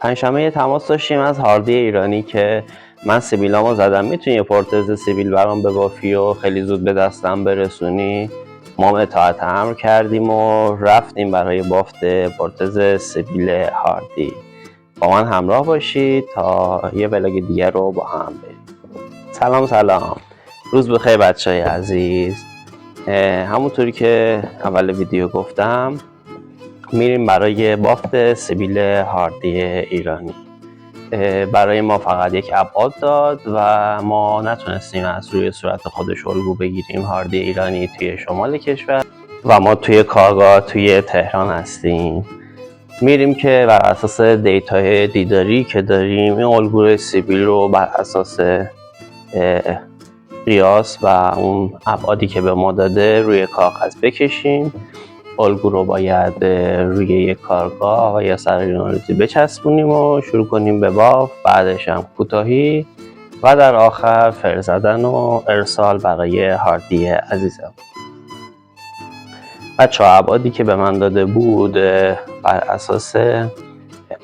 پنجشنبه یه تماس داشتیم از هاردی ایرانی که من سیبیلامو زدم، میتونی یه پرتز سیبیل برام ببافی و خیلی زود به دستم برسونی؟ ما اطاعت امر کردیم و رفتیم برای بافت پرتز سیبیل هاردی. با من همراه باشید تا یه ولاگ دیگه رو با هم بریم. سلام، روز بخیر بچه‌های عزیز. همونطوری که اول ویدیو گفتم میریم برای بافت سیبیل هاردی ایرانی. برای ما فقط یک ابعاد داد و ما نتونستیم از روی صورت خودش الگو بگیریم. هاردی ایرانی توی شمال کشور و ما توی کارگاه توی تهران هستیم. میریم که بر اساس دیتای دیداری که داریم این الگوی سیبیل رو بر اساس قیاس و اون ابعادی که به ما داده روی کاغذ بکشیم. الگو رو باید روی یک کارگاه و یا سر یونالیتی بچسبونیم و شروع کنیم به بافت، بعدش هم کوتاهی و در آخر فر زدن و ارسال برای هاردی عزیزم. بچه‌ها ابعادی که به من داده بود بر اساس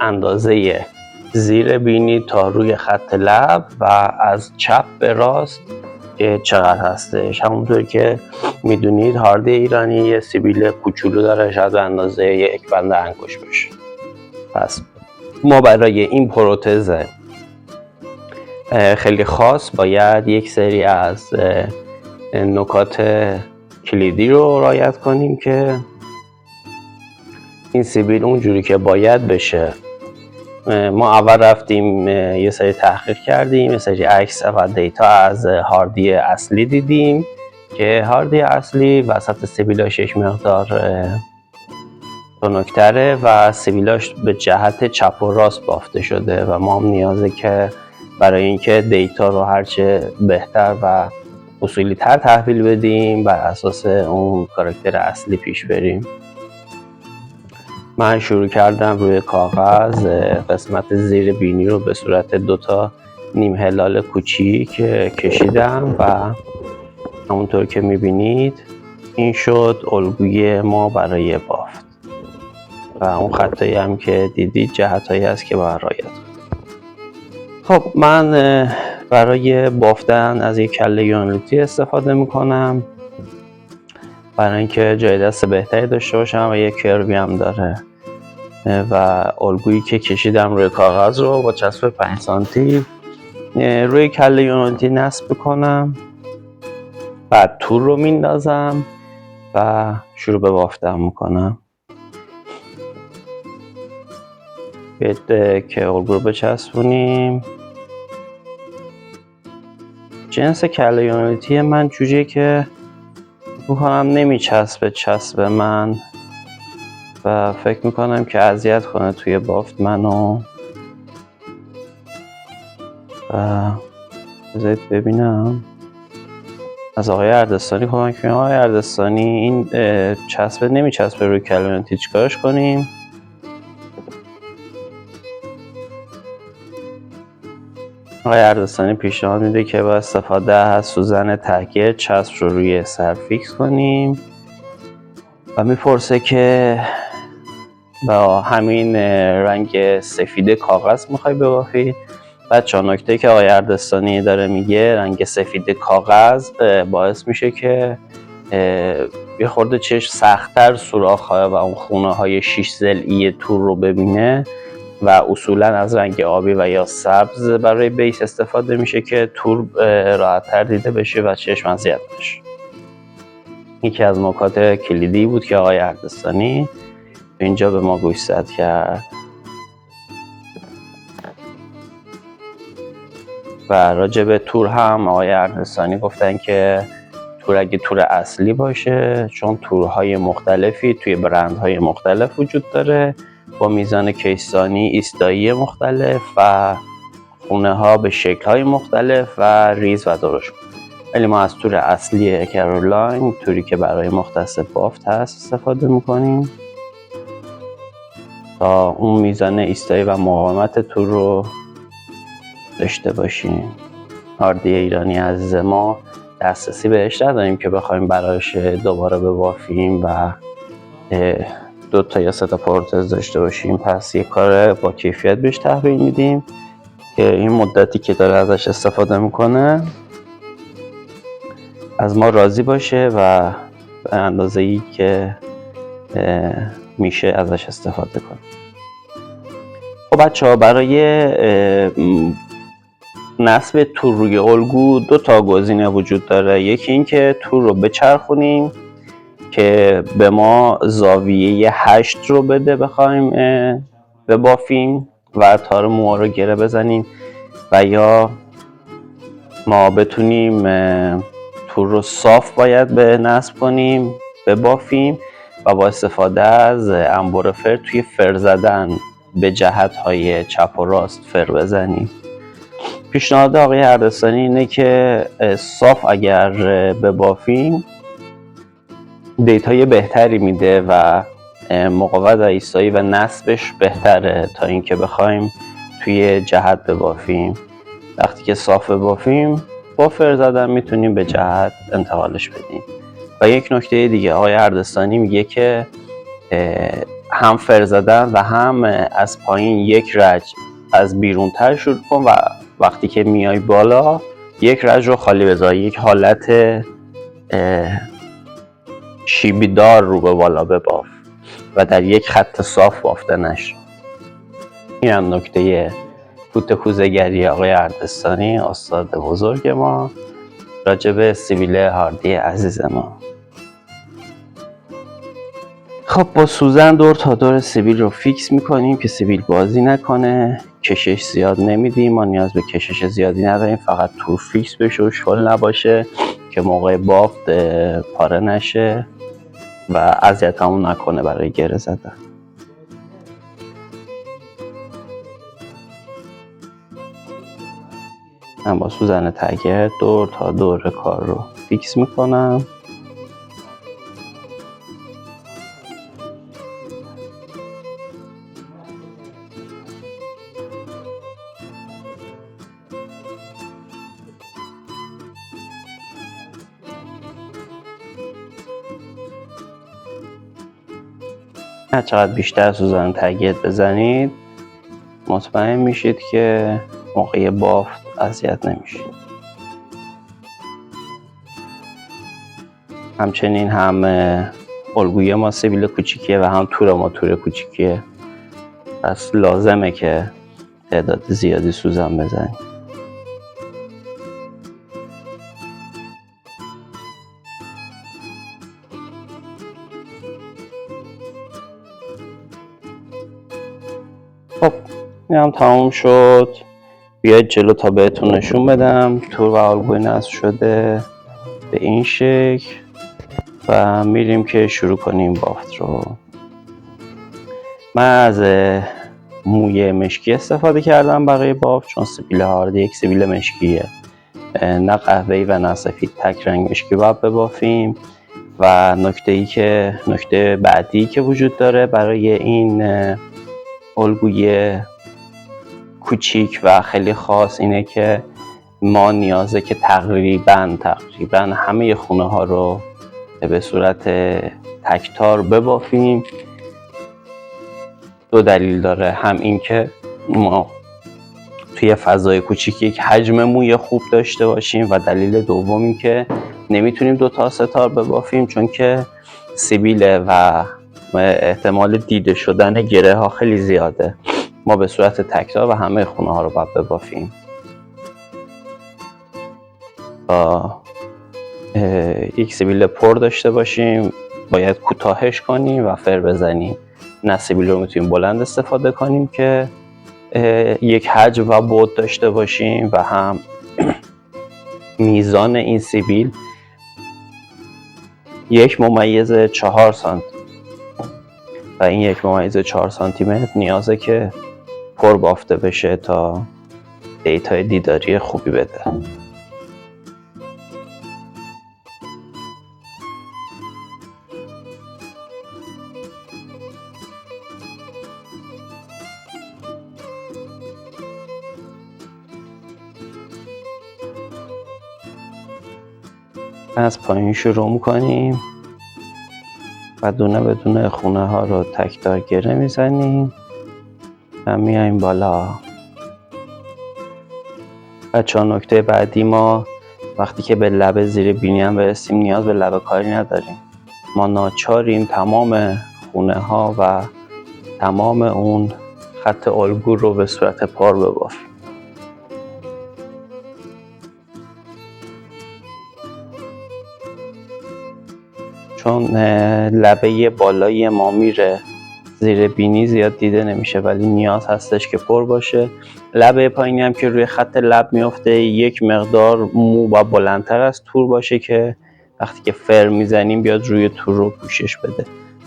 اندازه زیر بینی تا روی خط لب و از چپ به راست چقدر هستش. همونطور که میدونید هاردی ایرانی یه سیبیل کوچولو داره، شاید به اندازه یک بند انگشت باشه. پس ما برای این پروتز خیلی خاص باید یک سری از نکات کلیدی رو رعایت کنیم که این سیبیل اونجوری که باید بشه. ما اول رفتیم یه سری تحقیق کردیم، یه سری عکس و دیتا از هاردی اصلی دیدیم که هاردی اصلی وسط سیبیلاش یک مقدار تنک‌تره و سیبیلاش به جهت چپ و راست بافته شده و ما هم نیازه که برای اینکه دیتا رو هرچه بهتر و اصولی تر تحویل بدیم بر اساس اون کاراکتر اصلی پیش بریم. من شروع کردم روی کاغذ قسمت زیر بینی رو به صورت دوتا نیم هلال کوچیک کشیدم و همونطور که میبینید این شد الگوی ما برای بافت و اون خطایی هم که دیدید جهتایی است که باید رعایت کنید. خب من برای بافتن از یک کله یونالیتی استفاده میکنم برای اینکه جای دست بهتری داشته باشم و یک کروی هم داره و الگویی که کشیدم روی کاغذ رو با چسب 5 سانتی روی کله یونالیتی نصب کنم، بعد تور رو میندازم و شروع به بافتن میکنم. بیاید که الگو رو بچسبونیم. جنس کله یونالیتی من جوریه که میکنم نمیچسبه چسب من و فکر میکنم که اذیت کنه توی بافت منو. و بذارید ببینم از آقای اردستانی کمک میگم. آقای اردستانی این چسبه نمیچسبه روی کله یونالیتی، چیکارش کنیم؟ آقای اردستانی پیشنهاد میده که با استفاده از سوزن تهگیر چسب رو روی سر فیکس کنیم و میپرسه که با همین رنگ سفید کاغذ میخوای ببافی؟ بچه ها نکته که آقای اردستانی داره میگه رنگ سفید کاغذ باعث میشه که یه خورده چشم سخت‌تر سوراخ‌ها و اون خونه‌های 6 ضلعی تور رو ببینه و اصولا از رنگ آبی و یا سبز برای بیس استفاده میشه که تور راحت‌تر دیده بشه و چشم اذیت نشه. یکی از نکات کلیدی بود که آقای اردستانی اینجا به ما گوشزد کرد. و راجع به تور هم آقای اردستانی گفتن که تور اگه تور اصلی باشه، چون تورهای مختلفی توی برندهای مختلف وجود داره با میزان کیسانی ایستایی مختلف و خونه ها به شکل‌های مختلف و ریز و درشت، ولی ما از تور اصلی کرولاین، توری که برای مختص بافت هست، استفاده میکنیم تا اون میزان ایستایی و مقاومت تور رو داشته باشیم. هاردی ایرانی عزیز ما دسترسی بهش نداریم که بخوایم براش دوباره ببافیم و 2 تا یا 3 تا پرتز داشته باشیم، پس یک کار با کیفیت بهش تحویل میدیم که این مدتی که داره ازش استفاده میکنه از ما راضی باشه و به اندازه‌ای که میشه ازش استفاده کنیم. خب بچه‌ها، برای نصب تور روی الگو 2 تا گزینه وجود داره. یکی این که تور رو بچرخونیم که به ما زاویه 8 رو بده بخوایم ببافیم و تار موها رو گره بزنیم، و یا ما بتونیم تور رو صاف باید به نصب کنیم ببافیم و با استفاده از انبر فر توی فر زدن به جهت‌های چپ و راست فر بزنیم. پیشنهاد آقای اردستانی اینه که صاف اگر ببافیم دیتای بهتری میده و مقاومت ایستایی و نصبش بهتره تا اینکه بخوایم توی جهت ببافیم. وقتی که صاف ببافیم با فر زدن میتونیم به جهت انتقالش بدیم. و یک نکته دیگه آقای اردستانی میگه که هم فر زدن و هم از پایین یک رج از بیرون تر شروع کن و وقتی که میای بالا یک رج رو خالی بذار، یک حالت شیبیدار رو به بالا بباف و در یک خط صاف بافته نشه. این هم نکته فوت کوزه‌گری آقای اردستانی، استاد بزرگ ما، راجع به سیبیل هاردی عزیز ما. خب با سوزن دور تا دور سیبیل رو فیکس میکنیم که سیبیل بازی نکنه. کشش زیاد نمیدیم، ما نیاز به کشش زیادی نداریم، فقط تور فیکس بشه و شل نباشه که موقع بافت پاره نشه و اذیتمون نکنه برای گره زدن. من با سوزن تگر دور تا دور کار رو فیکس میکنم. هر چقدر بیشتر سوزن تگت بزنید مطمئن میشید که موقع بافت اذیت نمیشید. همچنین هم الگوی ما سیبیل کوچیکیه و هم تور ما تور کوچیکیه، پس لازمه که تعداد زیادی سوزن بزنیم. خب این هم تمام شد. بیاید جلو تا بهتون نشون بدم. تور و الگوی نصب شده به این شکل و میریم که شروع کنیم بافت رو. من از موی مشکی استفاده کردم برای بافت، چون سیبیل هاردی یک سیبیل مشکیه، نه قهوه‌ای و نه سفید، تک رنگ مشکی باید ببافیم. و نکته بعدی که وجود داره برای این الگوی کوچیک و خیلی خاص اینه که ما نیازه که تقریبا همه خونه ها رو به صورت تکتار ببافیم. 2 دلیل داره، هم این که ما توی فضای کوچیک یک حجم موی خوب داشته باشیم و دلیل دوم این که نمیتونیم 2 تا 3 تار ببافیم چون که سیبیله و احتمال دیده شدن گره ها خیلی زیاده. ما به صورت تکتار و همه خونه ها رو باید ببافیم. یک سیبیل پر داشته باشیم باید کوتاهش کنیم و فر بزنیم. نه سیبیل رو میتونیم بلند استفاده کنیم که یک حجم و بعد داشته باشیم و هم میزان این سیبیل 1/4 سانتی و این 1/4 سانتی متر نیازه که پر بافته بشه تا دیتای دیداری خوبی بده. از پایین شروع میکنیم و دونه بدونه خونه ها رو تکتار گره میزنیم و میایم بالا. بچه ها نکته بعدی، ما وقتی که به لبه زیر بینی هم برسیم نیاز به لبه کاری نداریم. ما ناچاریم تمام خونه ها و تمام اون خط الگو رو به صورت پار ببافیم. چون لبه بالایی ما میره زیر بینی زیاد دیده نمیشه، ولی نیاز هستش که پر باشه. لبه پایینی هم که روی خط لب میفته یک مقدار مو با بلندتر از تور باشه که وقتی که فر میزنیم بیاد روی تور رو پوشش بده.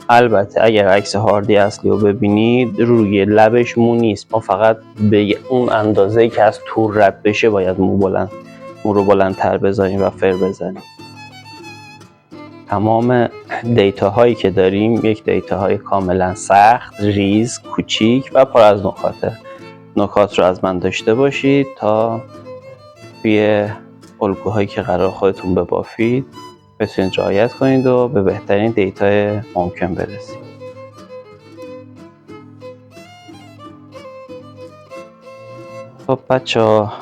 البته اگر عکس هاردی اصلی رو ببینید روی لبش مو نیست، ما فقط به اون اندازه‌ای که از تور رد بشه باید مو رو بلندتر بذاریم و فر بزنیم. تمام دیتا هایی که داریم یک دیتا های کاملا سخت، ریز، کوچیک و پر از نکاته. نکات رو از من داشته باشید تا توی الگوهایی که قرار خودتون ببافید بتونید رعایت کنید و به بهترین دیتا ممکن برسید. خب بچه ها،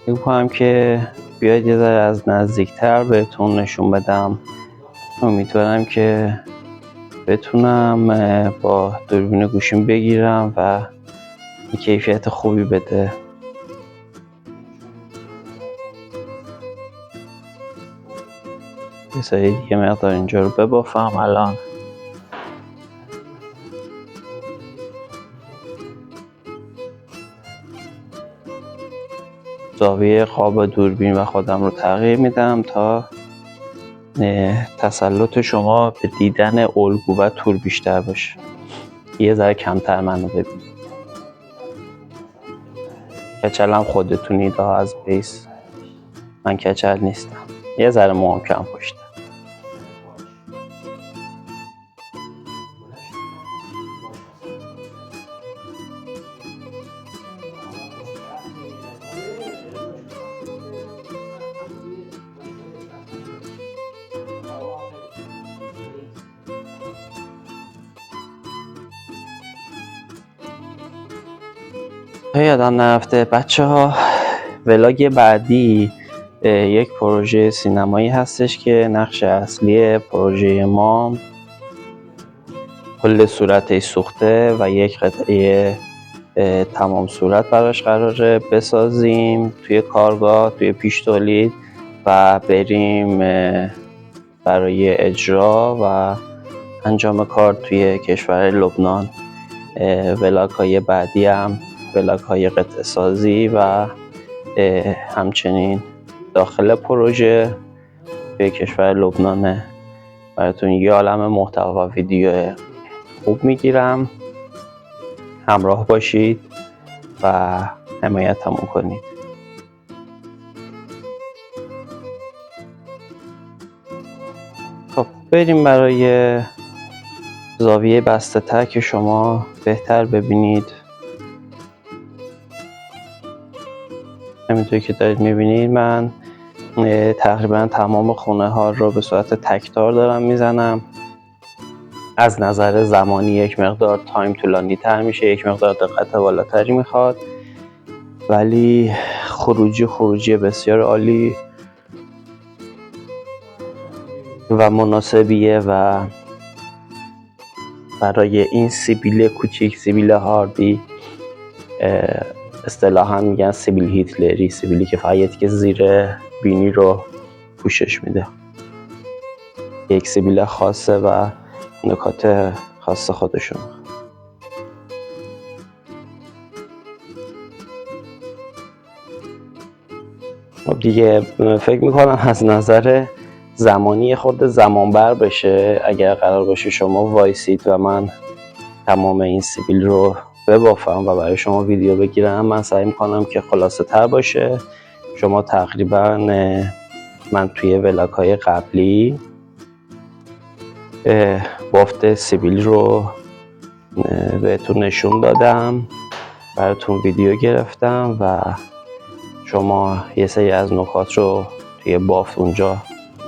میگم که بیاید یه ذره از نزدیکتر بهتون نشون بدم. امیدوارم که بتونم با دوربین گوشیم بگیرم و کیفیت خوبی بده. بذارید یه مقدار اینجا رو ببافم. الان زاویه قاب دوربین و خودم رو تغییر میدم تا تسلط شما به دیدن الگو و تور بیشتر باشه، یه ذره کمتر منو ببینید. کچلم خودتونید از بیس، من کچل نیستم. یه ذره موام کم پشته. یادم نرفته بچه ها، ولاگ بعدی یک پروژه سینمایی هستش که نقش اصلی پروژه ما کل صورتش سوخته و یک قطعه تمام صورت براش قراره بسازیم توی کارگاه، توی پیش تولید و بریم برای اجرا و انجام کار توی کشور لبنان. ولاگ های بعدی هم ولاگ های قطعه سازی و همچنین داخل پروژه توی کشور لبنانه. براتون یه عالم محتوا و ویدیو خوب میگیرم. همراه باشید و حمایتمون کنید. خب بریم برای زاویه بسته تر که شما بهتر ببینید. همینطوری که دارید میبینید من تقریبا تمام خونه ها رو به صورت تکتار دارم میزنم. از نظر زمانی یک مقدار تایم طولانی تر میشه، یک مقدار دقت بالاتری میخواد، ولی خروجی بسیار عالی و مناسبیه و برای این سیبیل کوچیک، سیبیل هاردی، اصطلاحاً میگن سیبیل هیتلری، سیبیلی که فقط که زیر بینی رو پوشش میده. یک سیبیل خاصه و نکات خاص خودشون. دیگه فکر میکنم از نظر زمانی خود زمان بر بشه اگر قرار باشه شما وایسید و من تمام این سیبیل رو ببافم و برای شما ویدیو بگیرم. من سعی میکنم که خلاصه تر باشه. شما تقریبا من توی ولاگ های قبلی بافت سیبیل رو بهتون نشون دادم، براتون ویدیو گرفتم و شما یه سری از نکات رو توی بافت اونجا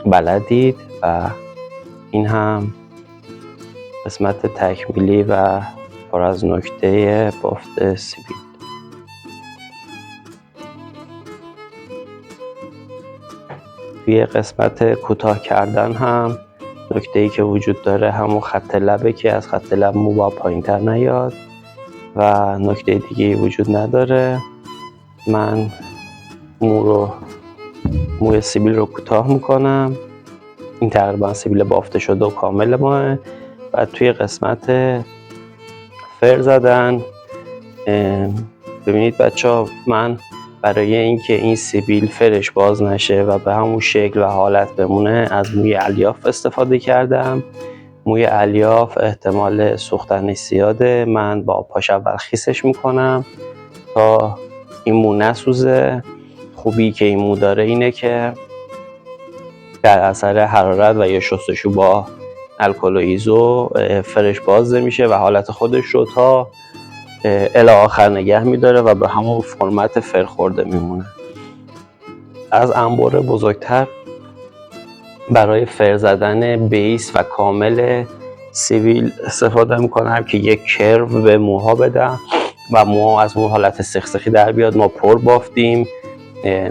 بلدید و این هم قسمت تکمیلی و پر از نکته بافت سیبیل. توی قسمت کوتاه کردن هم نکته‌ای که وجود داره همون خط لبه که از خط لب مو با پایین‌تر نیاد و نکته دیگه وجود نداره. من موی سیبیل رو کوتاه میکنم. این تقریبا سیبیل بافته شده و کامل ماه. و توی قسمت فر زدن ببینید بچه‌ها، من برای اینکه این سیبیل فرش باز نشه و به همون شکل و حالت بمونه از موی الیاف استفاده کردم. موی الیاف احتمال سوختنش زیاده، من با پاش اول خیسش میکنم تا این مو نسوزه. خوبی که این مو داره اینه که در اثر حرارت و یا شستشو با الکل و ایزو فرش باز نمیشه و حالت خودش رو تا الی آخر نگه میداره و به همون فرمت فر خورده میمونه. از انبر بزرگتر برای فر زدن بیس و کامل سیبیل استفاده میکنم که یک کرو به موها بدم و موها از اون حالت سخسخی در بیاد. ما پر بافتیم،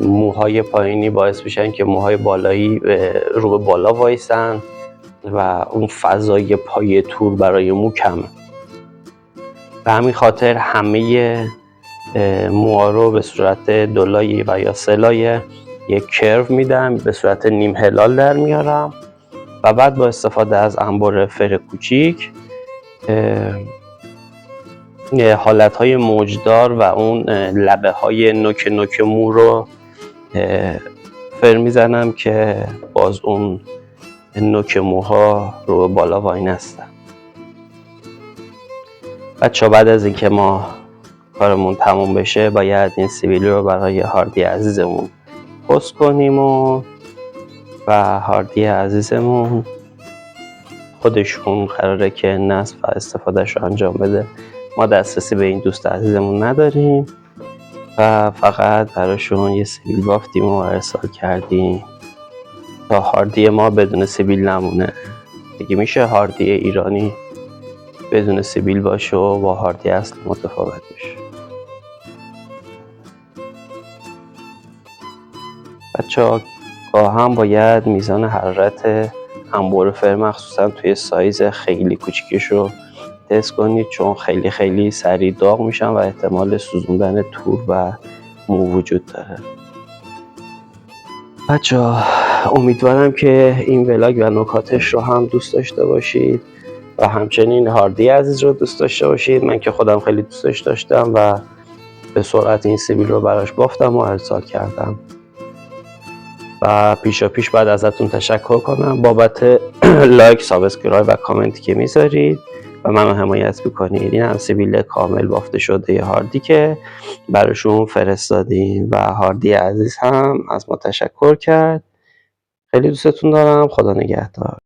موهای پایینی باعث میشن که موهای بالایی رو به بالا وایسن و اون فضای پای تور برای مو کمه. به همین خاطر همه موها رو به صورت دولایی و یا سلای یک کرو میدم، به صورت نیم هلال در میارم و بعد با استفاده از انبر فر کوچیک حالتهای موجدار و اون لبه های نوک مو رو فر میزنم که باز اون نوک موها رو بالا وای نستن. بچه بعد از اینکه ما کارمون تموم بشه باید این سیبیل رو برای هاردی عزیزمون پست کنیم و هاردی عزیزمون خودشون قراره که نصب و استفادهش رو انجام بده. ما دسترسی به این دوست عزیزمون نداریم و فقط براشون یه سیبیل بافتیم و ارسال کردیم تا هاردی ما بدون سیبیل نمونه. دیگه میشه هاردی ایرانی بدون سیبیل باشه و با هاردی اصلی متفاوت میشه. بچه‌ها هم باید میزان حرارت انبر فر مخصوصا توی سایز خیلی کوچیکش رو تست کنید، چون خیلی سریع داغ میشن و احتمال سوزوندن تور و مو وجود داره. بچه‌ها امیدوارم که این ولاگ و نکاتش رو هم دوست داشته باشید و همچنین هاردی عزیز رو دوست داشته باشید. من که خودم خیلی دوستش داشتم و به سرعت این سیبیل رو براش بافتم و ارسال کردم و پیش بعد ازتون تشکر کنم بابت لایک، سابسکرایب و کامنتی که میذارید و منو حمایت میکنید. این هم سیبیل کامل بافته شده هاردی که براشون فرستادیم و هاردی عزیز هم از ما تشکر کرد. خیلی دوستتون دارم. خدا نگهدار.